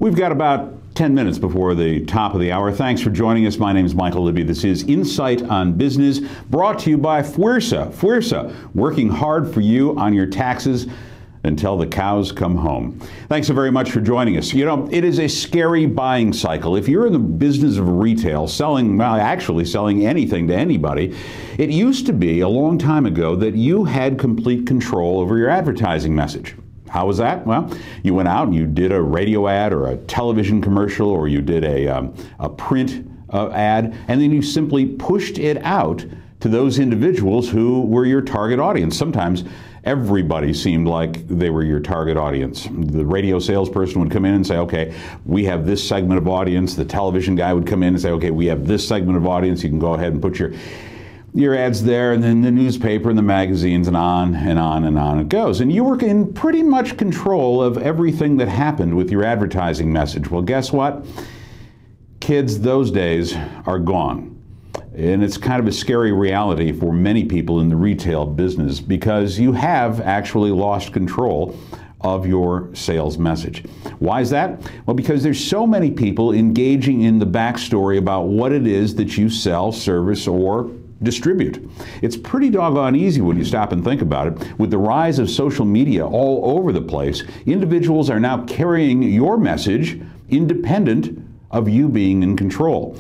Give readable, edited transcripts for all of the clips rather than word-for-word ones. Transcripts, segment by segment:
We've got about 10 minutes before the top of the hour. Thanks for joining us. My name is Michael Libby. This is Insight on Business, brought to you by FWRSA. FWRSA, working hard for you on your taxes until the cows come home. Thanks so very much for joining us. You know, it is a scary buying cycle. If you're in the business of retail, actually selling anything to anybody, it used to be a long time ago that you had complete control over your advertising message. How was that? Well, you went out and you did a radio ad or a television commercial, or you did a print ad, and then you simply pushed it out to those individuals who were your target audience. Sometimes everybody seemed like they were your target audience. The radio salesperson would come in and say, okay, we have this segment of audience. The television guy would come in and say, okay, we have this segment of audience. You can go ahead and put your ads there, and then the newspaper and the magazines, and on and on and on it goes. And you were in pretty much control of everything that happened with your advertising message. Well, guess what? Kids, those days are gone. And it's kind of a scary reality for many people in the retail business, because you have actually lost control of your sales message. Why is that? Well, because there's so many people engaging in the backstory about what it is that you sell, service, or distribute. It's pretty doggone easy when you stop and think about it. With the rise of social media all over the place, individuals are now carrying your message independent of you being in control.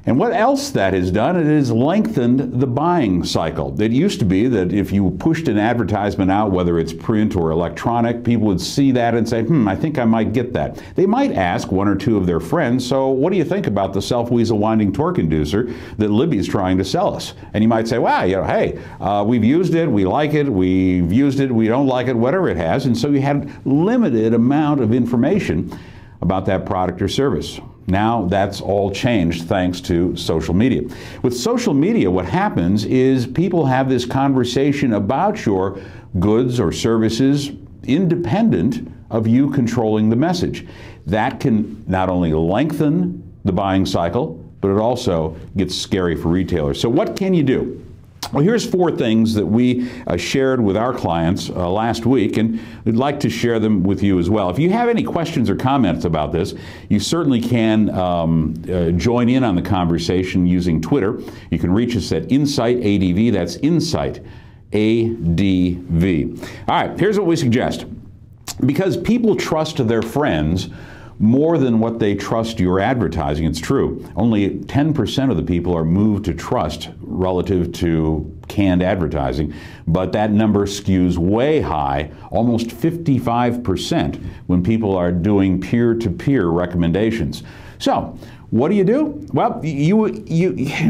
And what else that has done, it has lengthened the buying cycle. It used to be that if you pushed an advertisement out, whether it's print or electronic, people would see that and say, I think I might get that. They might ask one or two of their friends, so what do you think about the self-weasel winding torque inducer that Libby's trying to sell us? And you might say, well, hey, we've used it, we like it, we've used it, we don't like it, whatever it has. And so you had limited amount of information about that product or service. Now that's all changed thanks to social media. With social media, what happens is people have this conversation about your goods or services independent of you controlling the message. That can not only lengthen the buying cycle, but it also gets scary for retailers. So what can you do? Well, here's 4 things that we shared with our clients last week, and we'd like to share them with you as well. If you have any questions or comments about this, you certainly can join in on the conversation using Twitter. You can reach us at Insight ADV. That's Insight ADV. All right, here's what we suggest. Because people trust their friends more than what they trust your advertising. It's true. Only 10% of the people are moved to trust relative to canned advertising, but that number skews way high, almost 55%, when people are doing peer-to-peer recommendations. So, what do? Well,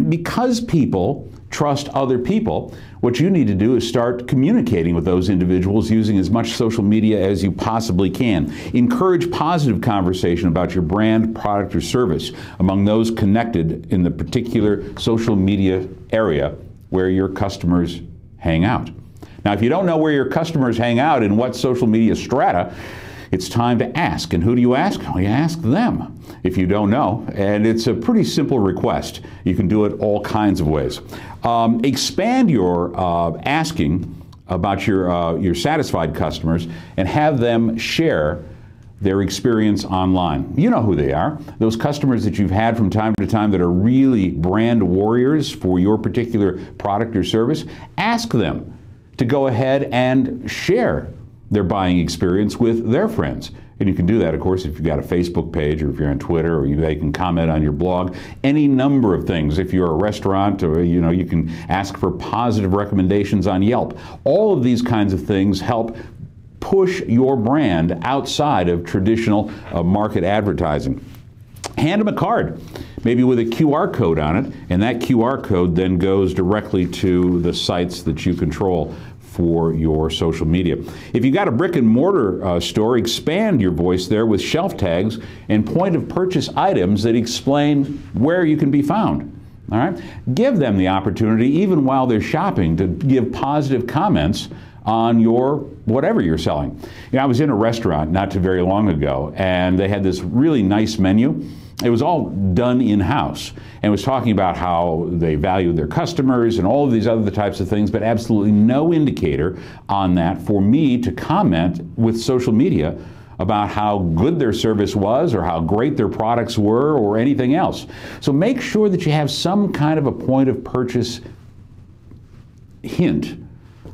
because people trust other people, what you need to do is start communicating with those individuals using as much social media as you possibly can. Encourage positive conversation about your brand, product, or service among those connected in the particular social media area where your customers hang out. Now, if you don't know where your customers hang out and what social media strata, it's time to ask. And who do you ask? Well, you ask them if you don't know. And it's a pretty simple request. You can do it all kinds of ways. Expand your asking about your satisfied customers and have them share their experience online. You know who they are. Those customers that you've had from time to time that are really brand warriors for your particular product or service. Ask them to go ahead and share their buying experience with their friends. And you can do that, of course, if you've got a Facebook page, or if you're on Twitter, or they can comment on your blog, any number of things. If you're a restaurant, or you can ask for positive recommendations on Yelp. All of these kinds of things help push your brand outside of traditional market advertising. Hand them a card, maybe with a QR code on it, and that QR code then goes directly to the sites that you control for your social media. If you've got a brick and mortar store, expand your voice there with shelf tags and point of purchase items that explain where you can be found. All right? Give them the opportunity, even while they're shopping, to give positive comments on your whatever you're selling. You know, I was in a restaurant not too very long ago, and they had this really nice menu. It was all done in-house, and it was talking about how they valued their customers and all of these other types of things, but absolutely no indicator on that for me to comment with social media about how good their service was or how great their products were or anything else. So make sure that you have some kind of a point of purchase hint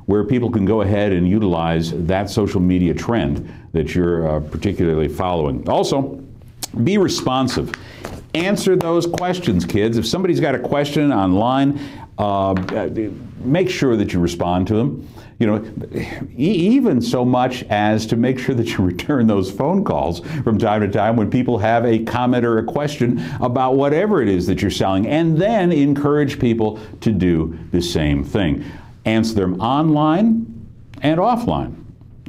where people can go ahead and utilize that social media trend that you're particularly following. Also, be responsive. Answer those questions, kids. If somebody's got a question online, make sure that you respond to them. You know, even so much as to make sure that you return those phone calls from time to time when people have a comment or a question about whatever it is that you're selling, and then encourage people to do the same thing. Answer them online and offline.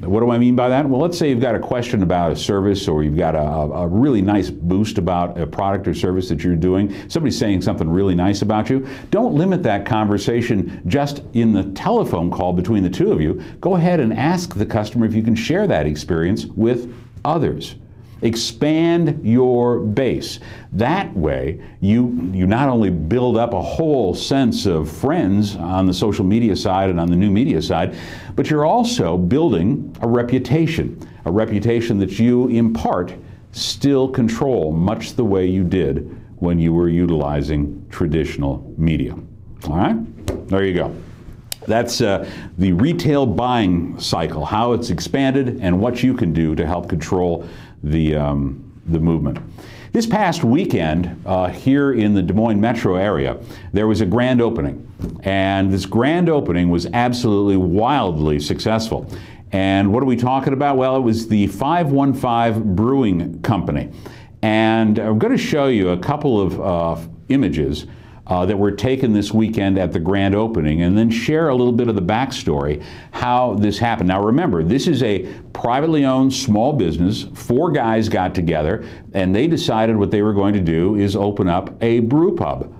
What do I mean by that? Well, let's say you've got a question about a service, or you've got a really nice boost about a product or service that you're doing. Somebody's saying something really nice about you. Don't limit that conversation just in the telephone call between the two of you. Go ahead and ask the customer if you can share that experience with others. Expand your base. That way, you not only build up a whole sense of friends on the social media side and on the new media side, but you're also building a reputation that you, in part, still control, much the way you did when you were utilizing traditional media. All right? There you go. That's the retail buying cycle, how it's expanded and what you can do to help control the movement. This past weekend, here in the Des Moines metro area, there was a grand opening. And this grand opening was absolutely wildly successful. And what are we talking about? Well, it was the 515 Brewing Company. And I'm going to show you a couple of images that were taken this weekend at the grand opening, and then share a little bit of the backstory, how this happened. Now remember, this is a privately owned small business. 4 guys got together, and they decided what they were going to do is open up a brew pub.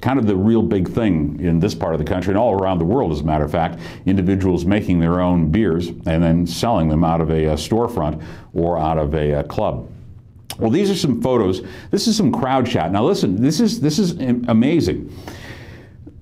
Kind of the real big thing in this part of the country and all around the world, as a matter of fact, individuals making their own beers and then selling them out of a storefront or out of a club. Well, these are some photos. This is some crowd shot. Now listen, this is amazing.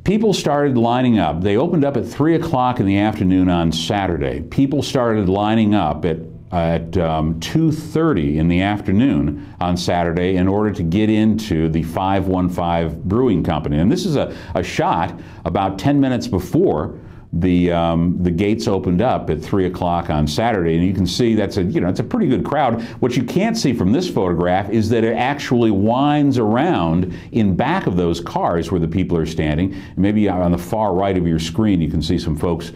People started lining up. They opened up at 3 o'clock in the afternoon on Saturday. People started lining up at 2:30 in the afternoon on Saturday in order to get into the 515 Brewing Company. And this is a shot about 10 minutes before the gates opened up at 3 o'clock on Saturday, and you can see that's it's a pretty good crowd. What you can't see from this photograph is that it actually winds around in back of those cars where the people are standing. Maybe on the far right of your screen you can see some folks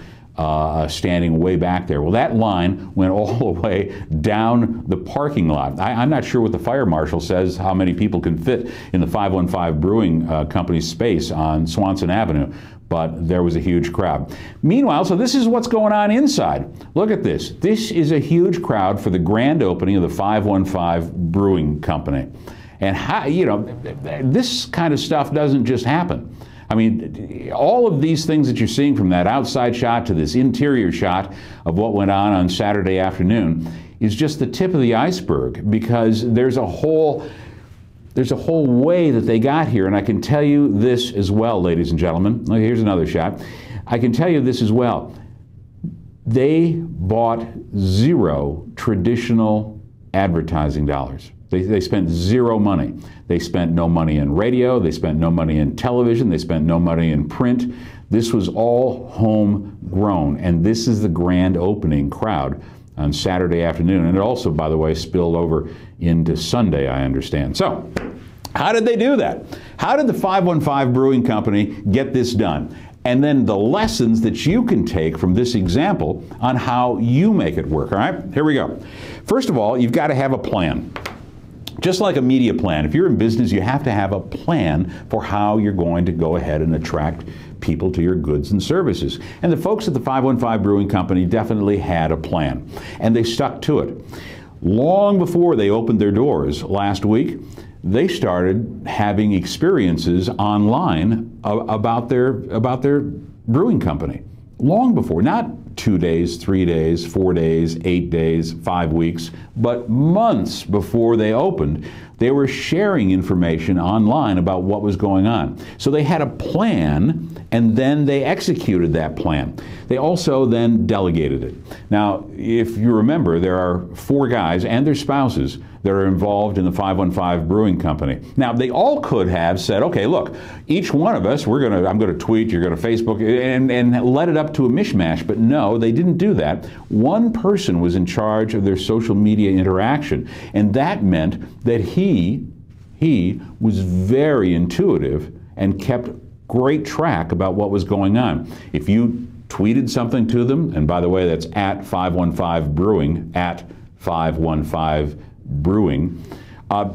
standing way back there. Well, that line went all the way down the parking lot. I'm not sure what the fire marshal says, how many people can fit in the 515 Brewing Company's space on Swanson Avenue, but there was a huge crowd. Meanwhile, so this is what's going on inside. Look at this. This is a huge crowd for the grand opening of the 515 Brewing Company. And how, this kind of stuff doesn't just happen. I mean, all of these things that you're seeing, from that outside shot to this interior shot of what went on Saturday afternoon, is just the tip of the iceberg, because there's a whole way that they got here. And I can tell you this as well, ladies and gentlemen. Here's another shot. I can tell you this as well. They bought 0 traditional advertising dollars. They spent 0 money. They spent no money in radio. They spent no money in television. They spent no money in print. This was all homegrown. And this is the grand opening crowd on Saturday afternoon. And it also, by the way, spilled over into Sunday, I understand. So, how did they do that? How did the 515 Brewing Company get this done? And then the lessons that you can take from this example on how you make it work. All right, here we go. First of all, you've got to have a plan. Just like a media plan, if you're in business, you have to have a plan for how you're going to go ahead and attract people to your goods and services. And the folks at the 515 Brewing Company definitely had a plan, and they stuck to it. Long before they opened their doors last week, they started having experiences online about their brewing company. Long before, not 2 days, 3 days, 4 days, 8 days, 5 weeks, but months before they opened, they were sharing information online about what was going on. So they had a plan, and then they executed that plan. They also then delegated it. Now, if you remember, there are 4 guys and their spouses that are involved in the 515 Brewing Company. Now, they all could have said, okay, look, each one of us, I'm going to tweet, you're going to Facebook, and let it up to a mishmash. But no, they didn't do that. One person was in charge of their social media interaction, and that meant that he was very intuitive and kept great track about what was going on. If you tweeted something to them, and by the way, that's at 515 Brewing, at 515 Brewing,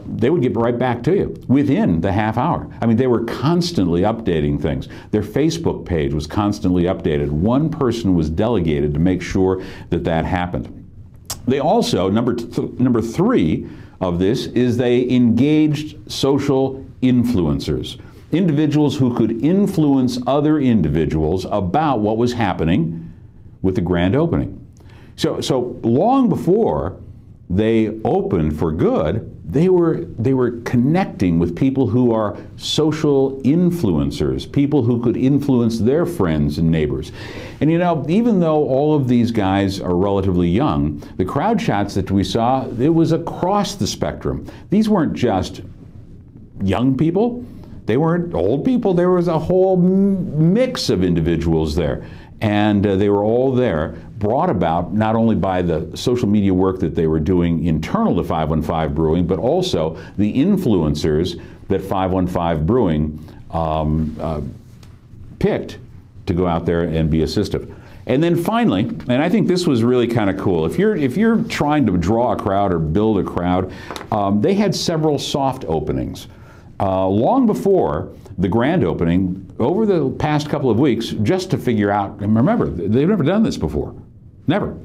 they would get right back to you within the half hour. I mean, they were constantly updating things. Their Facebook page was constantly updated. One person was delegated to make sure that that happened. They also, number 3 of this is they engaged social influencers, individuals who could influence other individuals about what was happening with the grand opening. So long before they opened for good, they were connecting with people who are social influencers, people who could influence their friends and neighbors. And you know, even though all of these guys are relatively young, the crowd shots that we saw, it was across the spectrum. These weren't just young people. They weren't old people. There was a whole mix of individuals there. And they were all there, brought about not only by the social media work that they were doing internal to 515 Brewing, but also the influencers that 515 Brewing picked to go out there and be assistive. And then finally, and I think this was really kind of cool, if you're trying to draw a crowd or build a crowd, they had several soft openings. Long before the grand opening, over the past couple of weeks, just to figure out, and remember, they've never done this before. Never.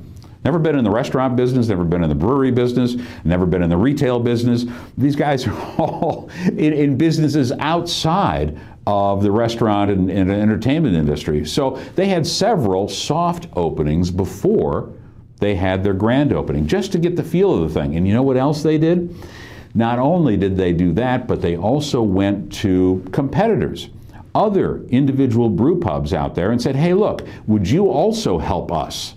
Never been in the restaurant business, never been in the brewery business, never been in the retail business. These guys are all in businesses outside of the restaurant and entertainment industry. So they had several soft openings before they had their grand opening, just to get the feel of the thing. And you know what else they did? Not only did they do that, but they also went to competitors, other individual brew pubs out there, and said, hey, look, would you also help us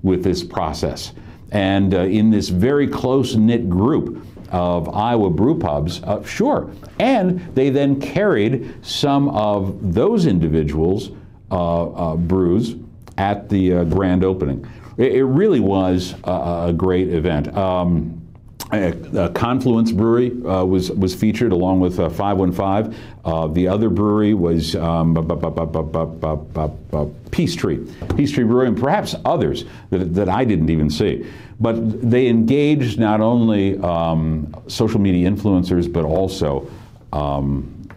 with this process? And in this very close-knit group of Iowa brew pubs, sure. And they then carried some of those individuals' brews at the grand opening. It really was a great event. Confluence Brewery was featured along with 515. The other brewery was Peachtree Brewery, and perhaps others that I didn't even see. But they engaged not only social media influencers, but also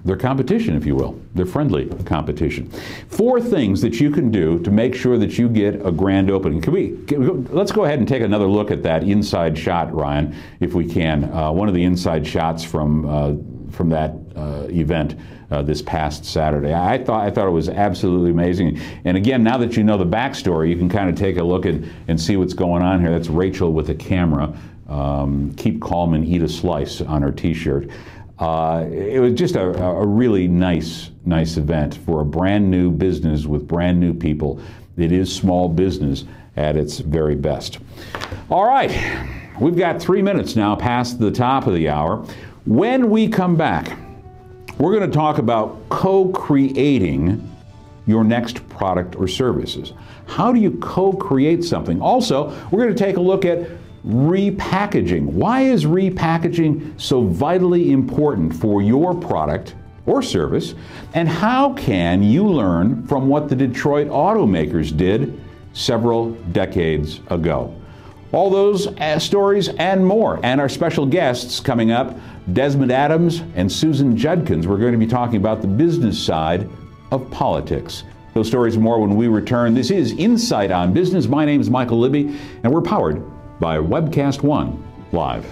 their competition, if you will, their friendly competition. 4 things that you can do to make sure that you get a grand opening. Let's go ahead and take another look at that inside shot, Ryan, if we can. One of the inside shots from that event this past Saturday. I thought it was absolutely amazing. And again, now that you know the backstory, you can kind of take a look and see what's going on here. That's Rachel with a camera. Keep calm and eat a slice on her T-shirt. It was just a really nice event for a brand new business with brand new people. It is small business at its very best. All right, we've got 3 minutes now past the top of the hour. When we come back, we're going to talk about co-creating your next product or services. How do you co-create something? Also, we're going to take a look at repackaging. Why is repackaging so vitally important for your product or service? And how can you learn from what the Detroit automakers did several decades ago? All those stories and more. And our special guests coming up, Desmond Adams and Susan Judkins. We're going to be talking about the business side of politics. Those stories and more when we return. This is Insight on Business. My name is Michael Libby, and we're powered by Webcast One Live.